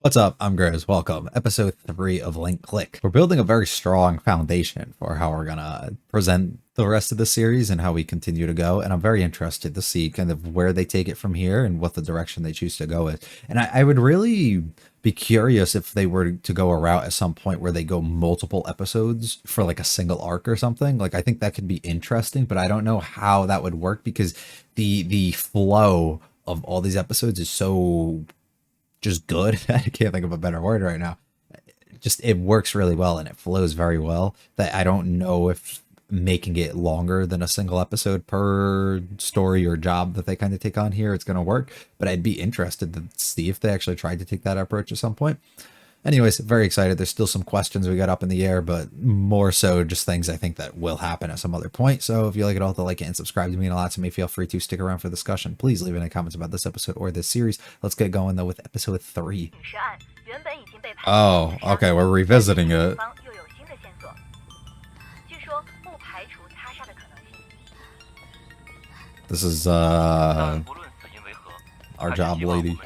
What's up? I'm Grizz. Welcome. Episode 3 of Link Click. We're building a very strong foundation for how we're gonna present the rest of the series and how we continue to go. And I'm very interested to see kind of where they take it from here and what the direction they choose to go with. And I would really be curious if they were to go a route at some point where they go multiple episodes for like a single arc or something. Like I think that could be interesting, but I don't know how that would work because the flow of all these episodes is so just good. I can't think of a better word right now. Just it works really well and it flows very well that I don't know if making it longer than a single episode per story or job that they kind of take on here it's going to work, but I'd be interested to see if they actually tried to take that approach at some point. Anyways, very excited. There's still some questions we got up in the air, but more so just things I think that will happen at some other point. So if you like it all, to like it and subscribe to me and a lot to me. Feel free to stick around for discussion. Please leave any comments about this episode or this series. Let's get going though with episode 3. Oh, okay, we're revisiting it. This is our job lady.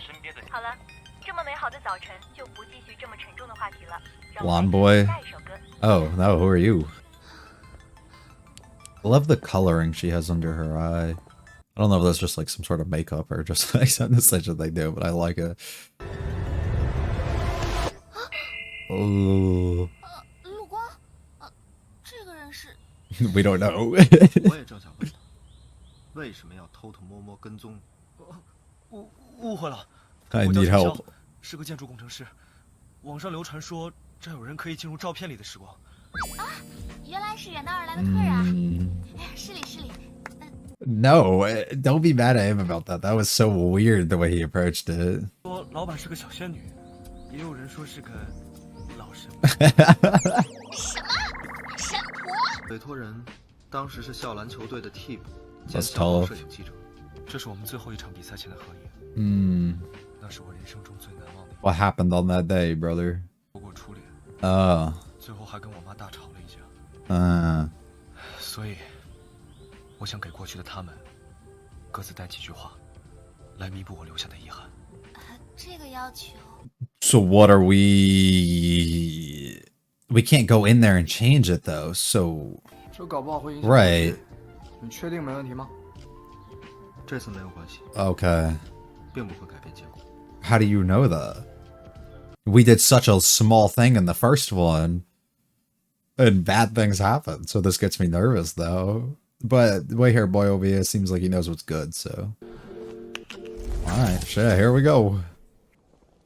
Blonde boy. Oh, no, who are you? I love the coloring she has under her eye. I don't know if that's just like some sort of makeup or just like something such that they do, but I like it. Oh. We don't know. I need help. 是个建筑工程师，网上流传说这有人可以进入照片里的时光。啊，原来是远道而来的客人啊！哎，失礼失礼。No, don't be mad at him about that. That was so weird the way he approached it. 说老板是个小仙女，也有人说是个老神。什么？神婆？委托人当时是校篮球队的替补兼校报摄影记者。这是我们最后一场比赛前的合影。那是我人生中最难忘的。What happened on that day, brother? 不过初恋。最后还跟我妈大吵了一架。所以，我想给过去的他们各自带几句话，来弥补我留下的遗憾。这个要求。So what are we? We can't go in there and change it though. So. 这搞不好会影响。Right. 你确定没问题吗？这次没有关系。Okay. 并不会改变结果。 How do you know that? We did such a small thing in the first one, and bad things happen. So this gets me nervous, though. But wait here, boy over here seems like he knows what's good. So, all right, shit, here we go.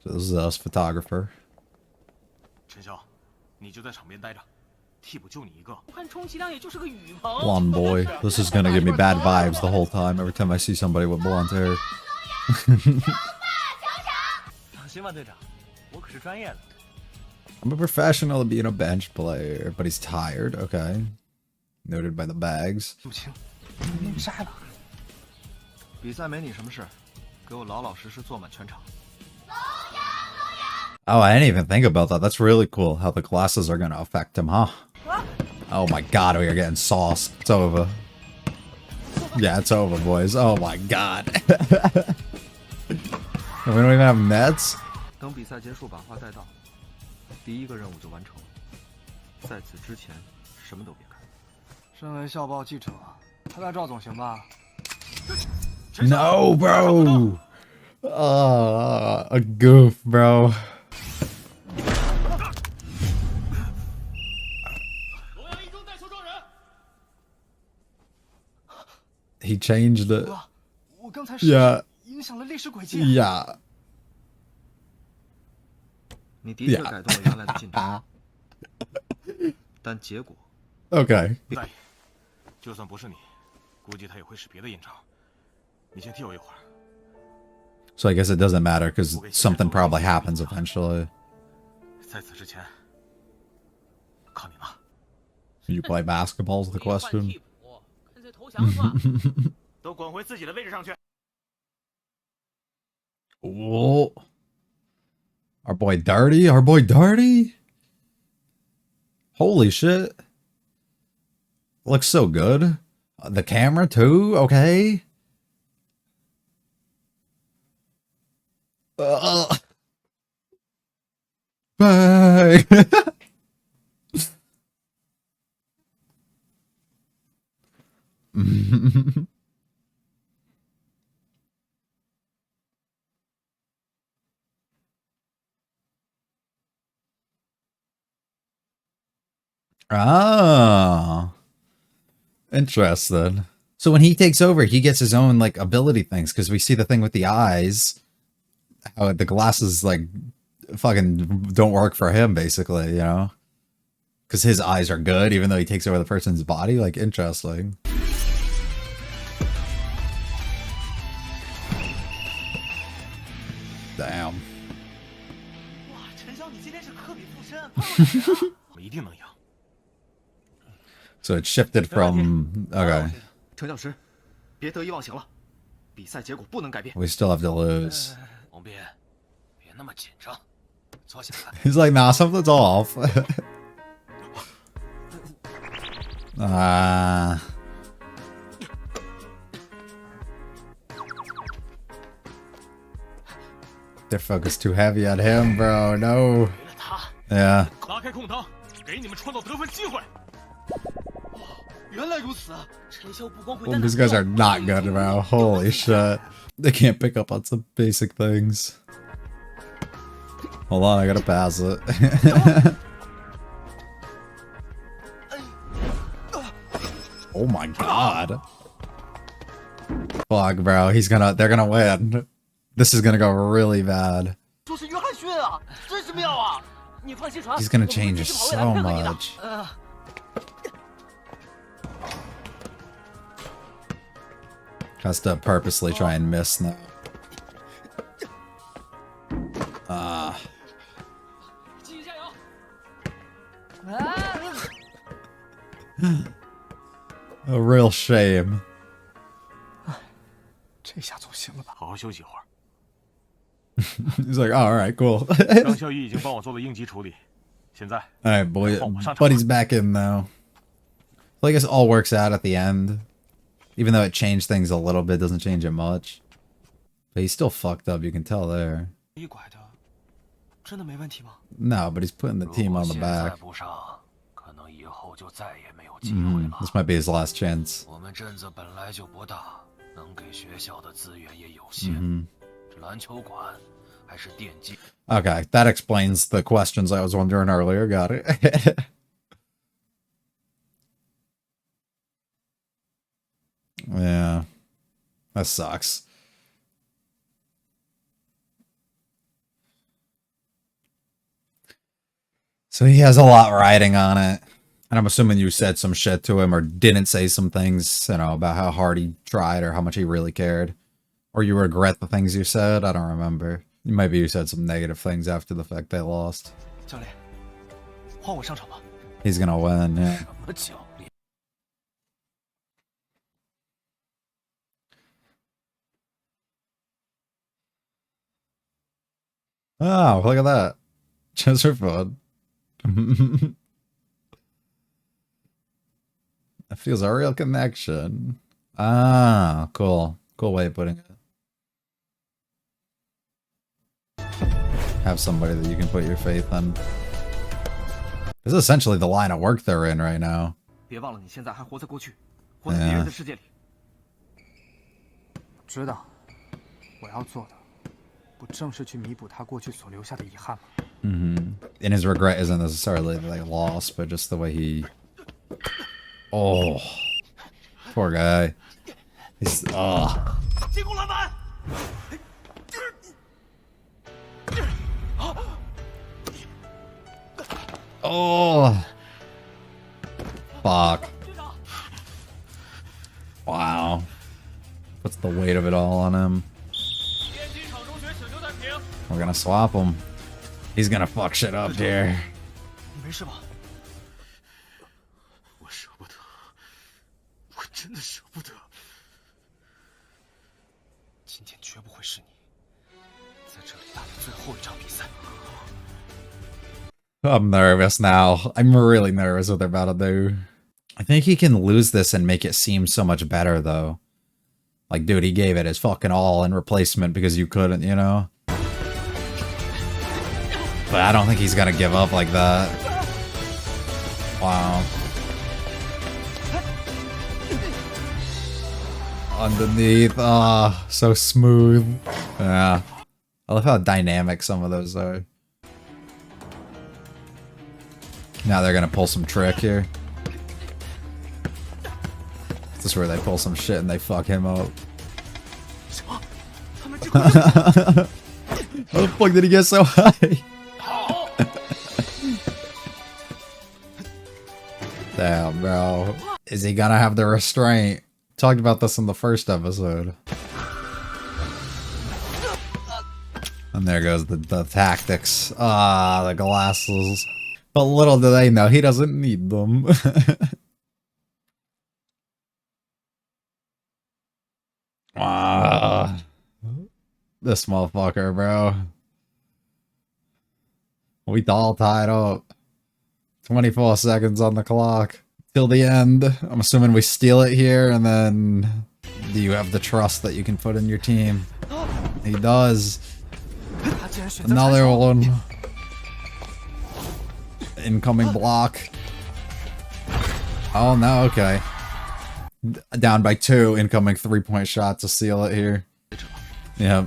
So this is us, photographer. 陈潇，你就在场边待着，替补就你一个。看充其量也就是个雨棚。 Blonde boy. This is gonna give me bad vibes the whole time. Every time I see somebody with blonde hair. 放心吧，队长，我可是专业的。 I'm a professional at being a bench player, but he's tired. Okay. Noted by the bags. 入侵，杀了。比赛没你什么事，给我老老实实坐满全场。 Oh, I didn't even think about that. That's really cool how the glasses are gonna affect him, huh? Oh my god, we are getting sauce. It's over. Yeah, it's over, boys. Oh my god. We don't even have nets? 等比赛结束，把话带到，第一个任务就完成了。在此之前，什么都别干。身为校报记者，拍拍照总行吧？ No, bro. A goof, bro. He changed it. 我刚才 Yeah. 影响了历史轨迹。 Yeah. 你的确改动了原来的进程，但结果 Okay. 就算不是你，估计他也会使别的阴招。你先替我一会儿。 So I guess it doesn't matter because something probably happens eventually. 在此之前，靠你了。 You play basketball is the question. 都滚回自己的位置上去。 Oh. Our boy Darty? Our boy Darty? Holy shit. Looks so good. The camera too, okay. Bye. Oh, interesting. So when he takes over, he gets his own like ability things because we see the thing with the eyes, how the glasses like fucking don't work for him, basically, you know, because his eyes are good even though he takes over the person's body. Like, interesting. Damn. 哇，陈潇，你今天是克比附身，碰到哪儿了？我一定能赢。 So it shifted from okay. 陈教师，别得意忘形了，比赛结果不能改变。 We still have to lose. 王斌，别那么紧张，坐下来。 He's like, nah, something's off. They're focused too heavy on him, bro. No. Yeah. 拉开空档，给你们创造得分机会。原来如此，陈潇不光会 Well, these guys are not good, bro. Holy shit. They can't pick up on some basic things. Hold on, I gotta pass it. Oh my god. Fuck, bro. They're gonna win. This is gonna go really bad. 说是约翰逊啊，真是妙啊！你放心传， He's gonna change so much. Has to purposely try and miss now. A real shame. 这下总行了吧？好好休息一会儿。 He's like, oh, all right, cool. 张孝义已经帮我做了应急处理，现在 All right, boy. Buddy's back in though. Well, I guess it all works out at the end. Even though it changed things a little bit, doesn't change it much. But he's still fucked up, you can tell there. 一拐的，真的没问题吗？ No, but he's putting the team on the 如果现在 back. 不上，可能以后就再也没有机会了。 This might be his last chance. 我们镇子本来就不大，能给学校的资源也有限。这篮球馆还是奠基。 Okay, that explains the questions I was wondering earlier. Got it. Yeah. That sucks. So he has a lot riding on it. And I'm assuming you said some shit to him or didn't say some things, you know, about how hard he tried or how much he really cared. Or you regret the things you said. I don't remember. Maybe you said some negative things after the fact they lost. 教练，换我上场吧。 He's gonna win, yeah. 什么教练？ Oh, look at that. Just for fun. That feels a real connection. Ah, cool. Cool way of putting it. Have somebody that you can put your faith in. This is essentially the line of work they're in right now. 别忘了，你现在还活在过去，活在别人的世界里。知道，我要做的，不正是去弥补他过去所留下的遗憾吗？ And his regret isn't necessarily like loss, but just the way he... Oh. Poor guy. He's... 进攻篮板！ Oh. Fuck. Wow. Puts the weight of it all on him. We're gonna swap him. He's gonna fuck shit up here. 你没事吧？我舍不得，我真的舍不得。今天绝不会是你在这里打的最后一场比赛。 I'm nervous now. I'm really nervous what they're about to do. I think he can lose this and make it seem so much better, though. Like, dude, he gave it his fucking all in replacement because you couldn't, you know? But I don't think he's gonna give up like that. Wow. Underneath, so smooth. Yeah. I love how dynamic some of those are. Now they're gonna pull some trick here. This is where they pull some shit and they fuck him up. How the fuck did he get so high? Damn, bro. Is he gonna have the restraint? Talked about this in the first episode. And there goes the tactics. The glasses. But little do they know, he doesn't need them. This motherfucker, bro. We all tied up. 24 seconds on the clock. Till the end. I'm assuming we steal it here, and then do you have the trust that you can put in your team? He does. Another one. Incoming block. Oh no, okay. Down by 2, incoming 3-point shot to seal it here. Yeah.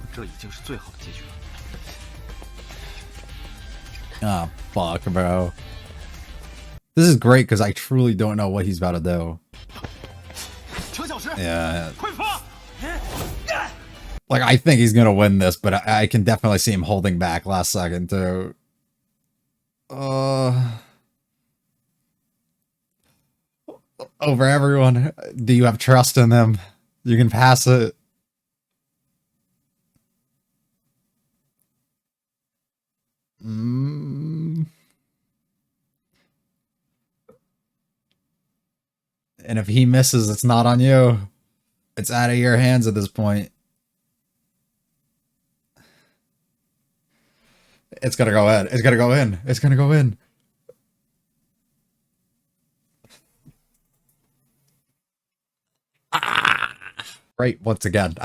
Oh, fuck, bro. This is great because I truly don't know what he's about to do. Yeah. Like, I think he's gonna win this, but I can definitely see him holding back last second, too. Over everyone. Do you have trust in them? You can pass it. And if he misses, it's not on you. It's out of your hands at this point. It's gonna go in. It's gonna go in. It's gonna go in. Right, once again,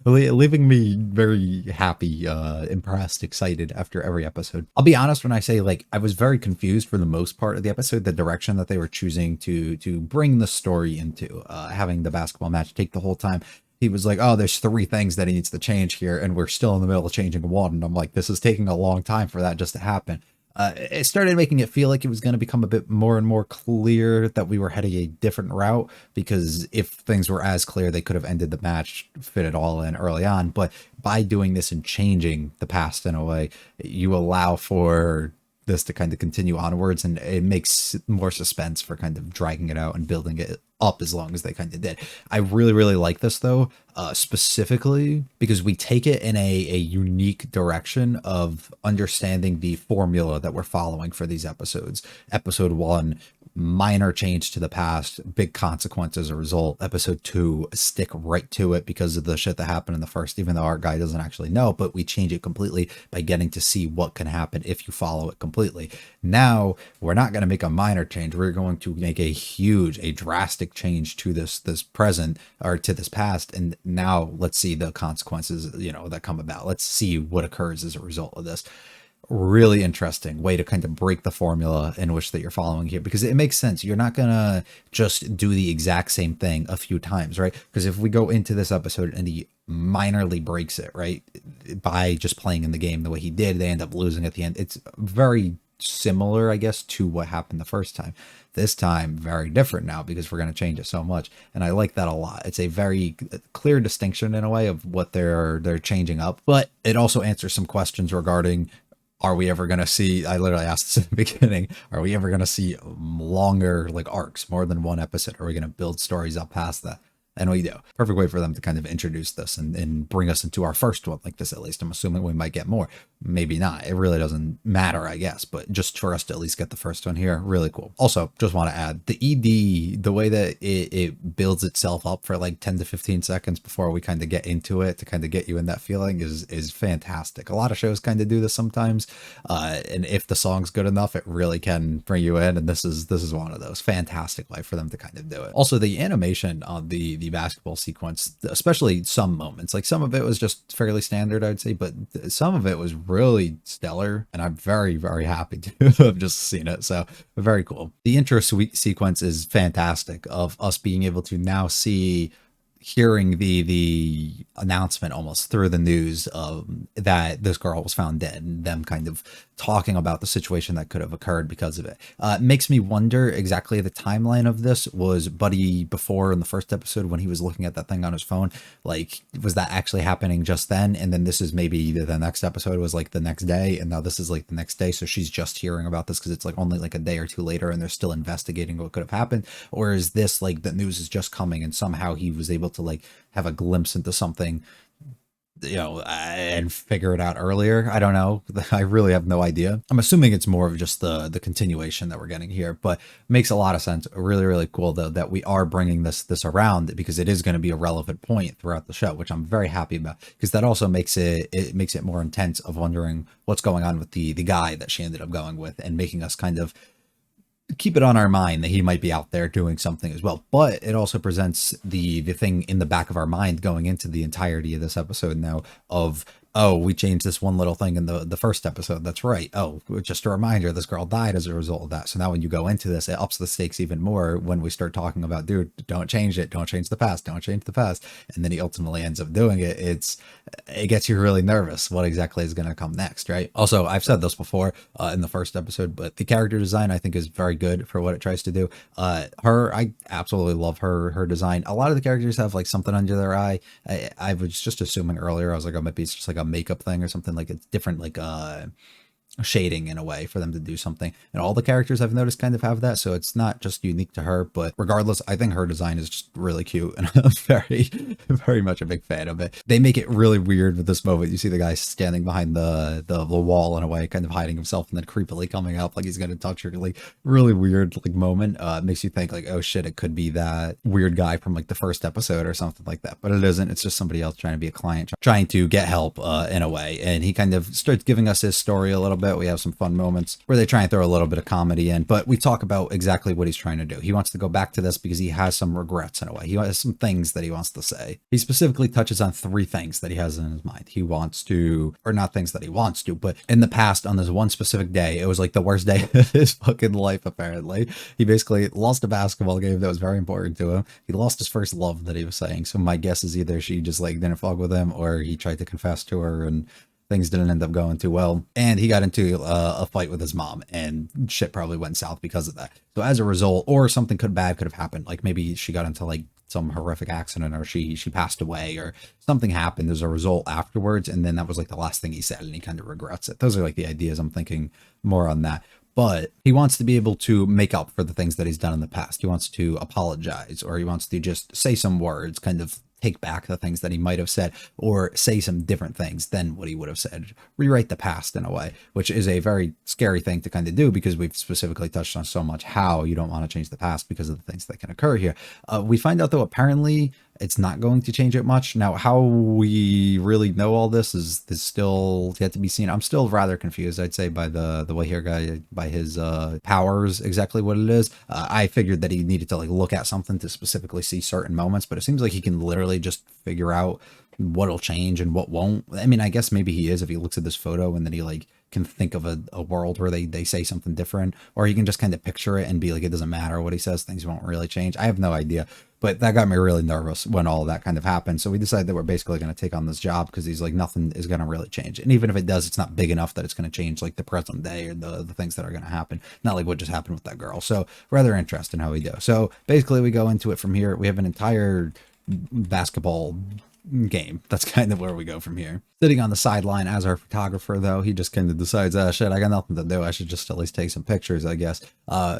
leaving me very happy, impressed, excited after every episode. I'll be honest when I say, like, I was very confused for the most part of the episode, the direction that they were choosing to bring the story into, having the basketball match take the whole time. He was like, oh, there's 3 things that he needs to change here, and we're still in the middle of changing one. And I'm like, this is taking a long time for that just to happen. It started making it feel like it was going to become a bit more and more clear that we were heading a different route, because if things were as clear, they could have ended the match, fit it all in early on. But by doing this and changing the past in a way, you allow for this to kind of continue onwards, and it makes more suspense for kind of dragging it out and building it up as long as they kind of did. I really, really like this though, specifically because we take it in a unique direction of understanding the formula that we're following for these episodes. Episode 1, minor change to the past, big consequence as a result. Episode 2, stick right to it because of the shit that happened in the first, even though our guy doesn't actually know, but we change it completely by getting to see what can happen if you follow it completely. Now, we're not going to make a minor change. We're going to make a drastic change to this present, or to this past, and now let's see the consequences, you know, that come about. Let's see what occurs as a result of this. Really interesting way to kind of break the formula in which that you're following here, because it makes sense. You're not gonna just do the exact same thing a few times, right? Because if we go into this episode and he minorly breaks it, right, by just playing in the game the way he did, they end up losing at the end. It's very similar, I guess, to what happened the first time. This time, very different now, because we're going to change it so much, and I like that a lot. It's a very clear distinction in a way of what they're changing up, but it also answers some questions regarding, are we ever going to see, I literally asked this in the beginning, are we ever going to see longer, like, arcs, more than one episode? Are we going to build stories up past that? And we do. Perfect way for them to kind of introduce this and bring us into our first one like this, at least. I'm assuming we might get more. Maybe not. It really doesn't matter, I guess. But just for us to at least get the first one here, really cool. Also, just want to add, the ED, the way that it builds itself up for like 10 to 15 seconds before we kind of get into it to kind of get you in that feeling is fantastic. A lot of shows kind of do this sometimes. And if the song's good enough, it really can bring you in. And this is one of those. Fantastic way for them to kind of do it. Also, the animation on the basketball sequence, especially some moments, like some of it was just fairly standard, I'd say, but some of it was really stellar, and I'm very, very happy to have just seen it. So very cool. The intro sequence is fantastic of us being able to now see, hearing the announcement almost through the news that this girl was found dead, and them kind of talking about the situation that could have occurred because of it. Makes me wonder exactly the timeline of this. Was Buddy before in the first episode when he was looking at that thing on his phone, like, was that actually happening just then? And then this is maybe the next episode was like the next day, and now this is like the next day, so she's just hearing about this because it's like only like a day or two later and they're still investigating what could have happened? Or is this like the news is just coming and somehow he was able to like have a glimpse into something, you know, and figure it out earlier? I don't know. I really have no idea. I'm assuming it's more of just the continuation that we're getting here, but makes a lot of sense. Really, really cool though that we are bringing this around, because it is going to be a relevant point throughout the show, which I'm very happy about, because that also makes it more intense of wondering what's going on with the guy that she ended up going with, and making us kind of keep it on our mind that he might be out there doing something as well. But it also presents the thing in the back of our mind going into the entirety of this episode now of, oh, we changed this one little thing in the first episode. That's right. Oh, just a reminder, this girl died as a result of that. So now when you go into this, it ups the stakes even more when we start talking about, dude, don't change it. Don't change the past. Don't change the past. And then he ultimately ends up doing it. It gets you really nervous. What exactly is going to come next, right? Also, I've said this before in the first episode, but the character design I think is very good for what it tries to do. I absolutely love her design. A lot of the characters have like something under their eye. I was just assuming earlier, I was like, oh, maybe it's just like a makeup thing or something, like it's different, like shading in a way for them to do something. And all the characters I've noticed kind of have that, so it's not just unique to her. But regardless, I think her design is just really cute, and I'm very much a big fan of it. They make it really weird with this moment. You see the guy standing behind the wall in a way, kind of hiding himself, and then creepily coming up like he's gonna touch her. Like really weird like moment. Makes you think like, oh shit, it could be that weird guy from like the first episode or something like that, but it isn't. It's just somebody else trying to be a client, trying to get help in a way. And he kind of starts giving us his story a little bit. We have some fun moments where they try and throw a little bit of comedy in, but we talk about exactly what he's trying to do. He wants to go back to this because he has some regrets in a way. He has some things that he wants to say. He specifically touches on 3 things that he has in his mind. He wants to, or not things that he wants to, but in the past on this one specific day, it was like the worst day of his fucking life apparently. He basically lost a basketball game that was very important to him. He lost his first love that he was saying. So my guess is either she just like didn't fuck with him, or he tried to confess to her and things didn't end up going too well. And he got into a fight with his mom, and shit probably went south because of that. So as a result, or something bad could have happened. Like maybe she got into like some horrific accident, or she passed away, or something happened as a result afterwards. And then that was like the last thing he said, and he kind of regrets it. Those are like the ideas I'm thinking more on that. But he wants to be able to make up for the things that he's done in the past. He wants to apologize, or he wants to just say some words, kind of take back the things that he might have said, or say some different things than what he would have said, rewrite the past in a way, which is a very scary thing to kind of do, because we've specifically touched on so much how you don't want to change the past because of the things that can occur here. We find out though, apparently it's not going to change it much. Now, how we really know all this is still yet to be seen. I'm still rather confused, I'd say, by the way here guy, by his powers, exactly what it is. I figured that he needed to like look at something to specifically see certain moments, but it seems like he can literally just figure out what'll change and what won't. I mean, I guess maybe he is if he looks at this photo and then he like can think of a world where they say something different, or he can just kind of picture it and be like, it doesn't matter what he says, things won't really change. I have no idea, but that got me really nervous when all that kind of happened. So we decided that we're basically going to take on this job because he's like, nothing is going to really change. And even if it does, it's not big enough that it's going to change like the present day or the things that are going to happen. Not like what just happened with that girl. So rather interesting how we do. So basically we go into it from here. We have an entire basketball game. That's kind of where we go from here. Sitting on the sideline as our photographer, though, he just kind of decides, shit, I got nothing to do. I should just at least take some pictures, I guess.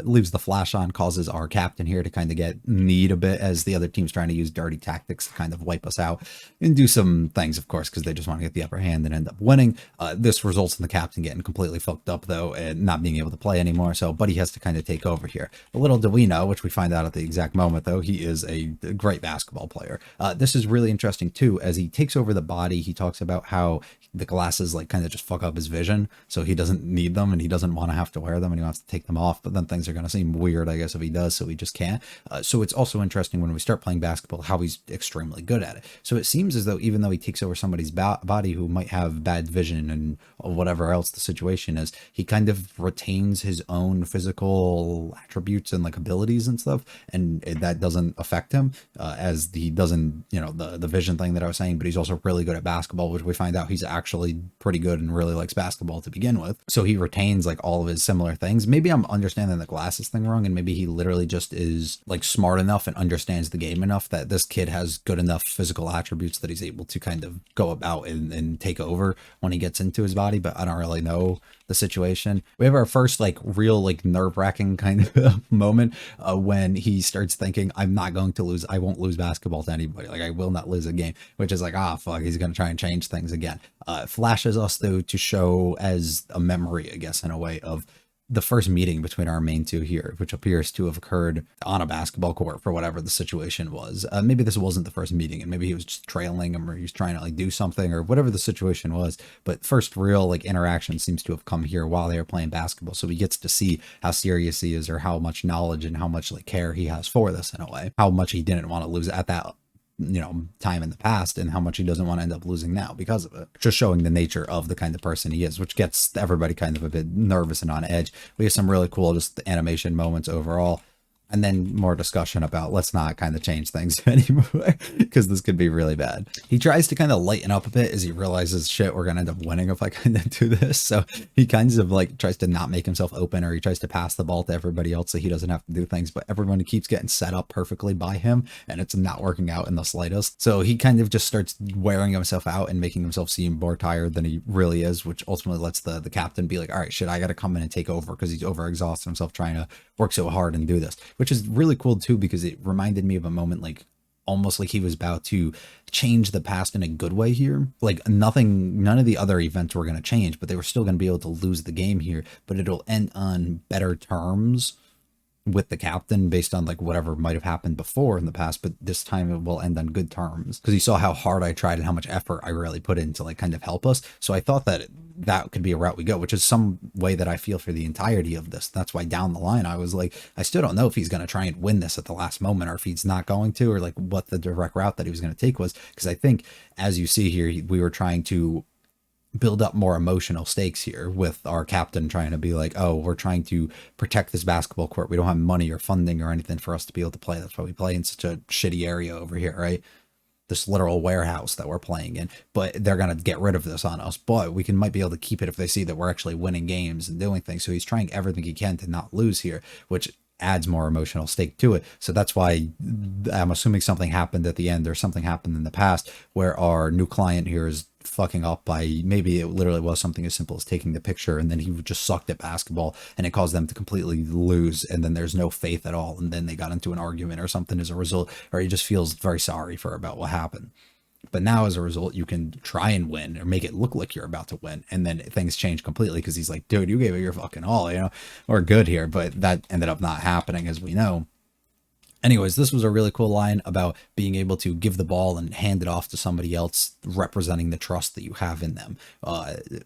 Leaves the flash on, causes our captain here to kind of get kneed a bit as the other team's trying to use dirty tactics to kind of wipe us out and do some things, of course, because they just want to get the upper hand and end up winning. This results in the captain getting completely fucked up, though, and not being able to play anymore. So Buddy has to kind of take over here. But little do we know, which we find out at the exact moment, though, he is a great basketball player. This is really interesting interesting too, as he takes over the body, he talks about how the glasses like kind of just fuck up his vision, so he doesn't need them and he doesn't want to have to wear them and he wants to take them off, but then things are going to seem weird, I guess, if he does, so he just can't. So it's also interesting when we start playing basketball how he's extremely good at it. So it seems as though even though he takes over somebody's body who might have bad vision and whatever else the situation is, he kind of retains his own physical attributes and like abilities and stuff, and that doesn't affect him as he doesn't, you know, the vision thing that I was saying, but he's also really good at basketball, which we find out he's actually pretty good and really likes basketball to begin with. So he retains like all of his similar things. Maybe I'm understanding the glasses thing wrong, and maybe he literally just is like smart enough and understands the game enough that this kid has good enough physical attributes that he's able to kind of go about and take over when he gets into his body, but I don't really know the situation. We have our first like real like nerve-wracking kind of moment when he starts thinking, I'm not going to lose, I won't lose basketball to anybody, like I will not lose a game, which is like, ah, fuck, he's gonna try and change things again. Flashes us though to show as a memory, I guess, in a way, of the first meeting between our main two here, which appears to have occurred on a basketball court for whatever the situation was. Maybe this wasn't the first meeting and maybe he was just trailing him or he was trying to like do something or whatever the situation was. But first real like interaction seems to have come here while they were playing basketball. So he gets to see how serious he is or how much knowledge and how much like care he has for this in a way, how much he didn't want to lose at that, you know, time in the past and how much he doesn't want to end up losing now because of it. Just showing the nature of the kind of person he is, which gets everybody kind of a bit nervous and on edge. We have some really cool just animation moments overall. And then more discussion about let's not kind of change things anymore because this could be really bad. He tries to kind of lighten up a bit as he realizes, shit, we're going to end up winning if I kind of do this. So he kind of like tries to not make himself open, or he tries to pass the ball to everybody else so he doesn't have to do things. But everyone keeps getting set up perfectly by him and it's not working out in the slightest. So he kind of just starts wearing himself out and making himself seem more tired than he really is, which ultimately lets the captain be like, all right, shit, I got to come in and take over because he's overexhausted himself trying to work so hard and do this, which is really cool too, because it reminded me of a moment like almost like he was about to change the past in a good way here. Like none of the other events were going to change, but they were still going to be able to lose the game here, but it'll end on better terms with the captain based on like whatever might have happened before in the past, but this time it will end on good terms because he saw how hard I tried and how much effort I really put in to like kind of help us. So I thought that that could be a route we go, which is some way that I feel for the entirety of this. That's why down the line I was like, I still don't know if he's going to try and win this at the last moment or if he's not going to, or like what the direct route that he was going to take was, because I think as you see here, we were trying to build up more emotional stakes here with our captain trying to be like, oh, we're trying to protect this basketball court. We don't have money or funding or anything for us to be able to play. That's why we play in such a shitty area over here, right? This literal warehouse that we're playing in, but they're going to get rid of this on us, but we might be able to keep it if they see that we're actually winning games and doing things. So he's trying everything he can to not lose here, which adds more emotional stake to it. So that's why I'm assuming something happened at the end or something happened in the past where our new client here is fucking up by, maybe it literally was something as simple as taking the picture and then he just sucked at basketball and it caused them to completely lose, and then there's no faith at all, and then they got into an argument or something as a result, or he just feels very sorry for about what happened. But now as a result, you can try and win or make it look like you're about to win. And then things change completely because he's like, dude, you gave it your fucking all, you know, we're good here. But that ended up not happening, as we know. Anyways, this was a really cool line about being able to give the ball and hand it off to somebody else, representing the trust that you have in them.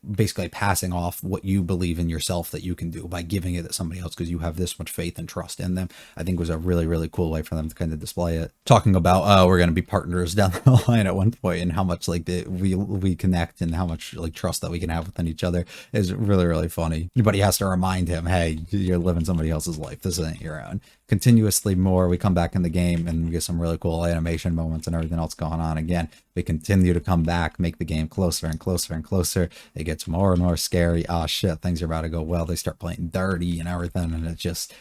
Basically passing off what you believe in yourself that you can do by giving it to somebody else because you have this much faith and trust in them. I think was a really, really cool way for them to kind of display it. Talking about, we're going to be partners down the line at one point, and how much like we connect and how much like trust that we can have within each other is really, really funny. But he has to remind him, hey, you're living somebody else's life. This isn't your own. Continuously more, we come back in the game and we get some really cool animation moments and everything else going on. Again, we continue to come back, make the game closer and closer and closer. It gets more and more scary. Oh shit, things are about to go well. They start playing dirty and everything, and it just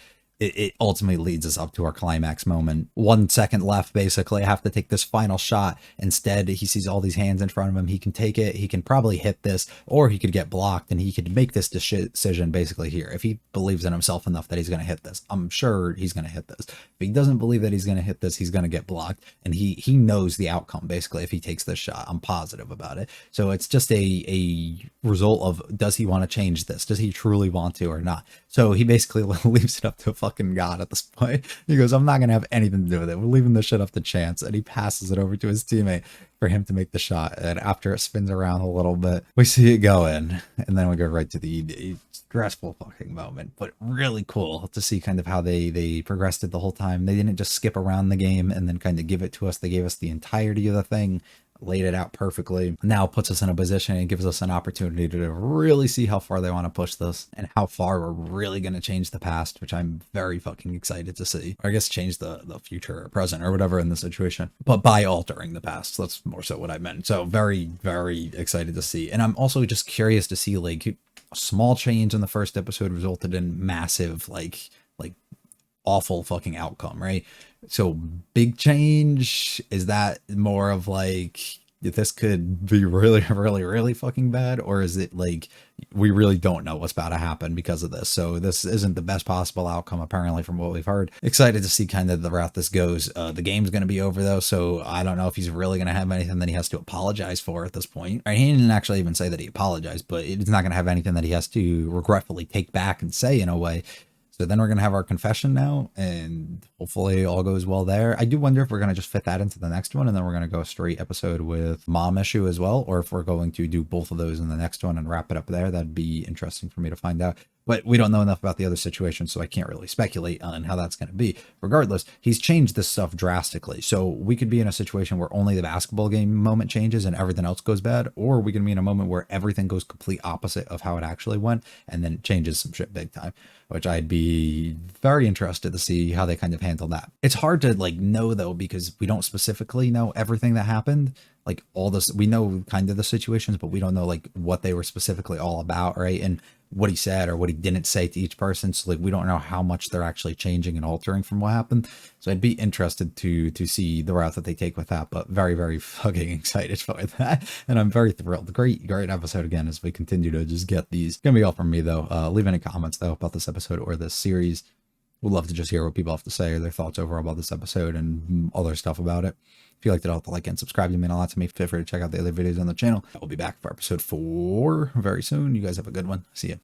it ultimately leads us up to our climax moment. 1 second left, basically. I have to take this final shot. Instead, he sees all these hands in front of him. He can take it. He can probably hit this, or he could get blocked, and he could make this decision basically here. If he believes in himself enough that he's going to hit this, I'm sure he's going to hit this. If he doesn't believe that he's going to hit this, he's going to get blocked, and he knows the outcome, basically, if he takes this shot. I'm positive about it. So it's just a result of, does he want to change this? Does he truly want to or not? So he basically leaves it up to a fucking fucking god at this point. He goes, I'm not gonna have anything to do with it. We're leaving this shit up to chance. And he passes it over to his teammate for him to make the shot. And after it spins around a little bit, we see it go in. And then we go right to the stressful fucking moment, but really cool to see kind of how they progressed it the whole time. They didn't just skip around the game and then kind of give it to us. They gave us the entirety of the thing, laid it out perfectly. Now puts us in a position and gives us an opportunity to really see how far they want to push this and how far we're really going to change the past, which I'm very fucking excited to see. Or I guess change the future or present or whatever in the situation, but by altering the past. That's more so what I meant. So very, very excited to see. And I'm also just curious to see, like, a small change in the first episode resulted in massive, like awful fucking outcome, right? So big change, is that more of like, this could be really, really, really fucking bad? Or is it like, we really don't know what's about to happen because of this? So this isn't the best possible outcome, apparently, from what we've heard. Excited to see kind of the route this goes. The game's going to be over, though, so I don't know if he's really going to have anything that he has to apologize for at this point. Right, he didn't actually even say that he apologized, but it's not going to have anything that he has to regretfully take back and say, in a way. So then we're going to have our confession now, and hopefully all goes well there. I do wonder if we're going to just fit that into the next one, and then we're going to go straight episode with mom issue as well, or if we're going to do both of those in the next one and wrap it up there. That'd be interesting for me to find out. But we don't know enough about the other situation, so I can't really speculate on how that's going to be. Regardless, he's changed this stuff drastically. So we could be in a situation where only the basketball game moment changes and everything else goes bad, or we can be in a moment where everything goes complete opposite of how it actually went, and then it changes some shit big time, which I'd be very interested to see how they kind of handle that. It's hard to like know, though, because we don't specifically know everything that happened. Like all this, we know kind of the situations, but we don't know like what they were specifically all about, right? And what he said or what he didn't say to each person. So like, we don't know how much they're actually changing and altering from what happened. So I'd be interested to see the route that they take with that, but very, very fucking excited for that. And I'm very thrilled. Great episode again, as we continue to just get these. Gonna be all from me, though. Leave any comments, though, about this episode or this series. We'd love to just hear what people have to say or their thoughts overall about this episode and other stuff about it. If you liked it, I'll like and subscribe. You mean a lot to me. Feel free to check out the other videos on the channel. I'll be back for episode 4 very soon. You guys have a good one. See ya.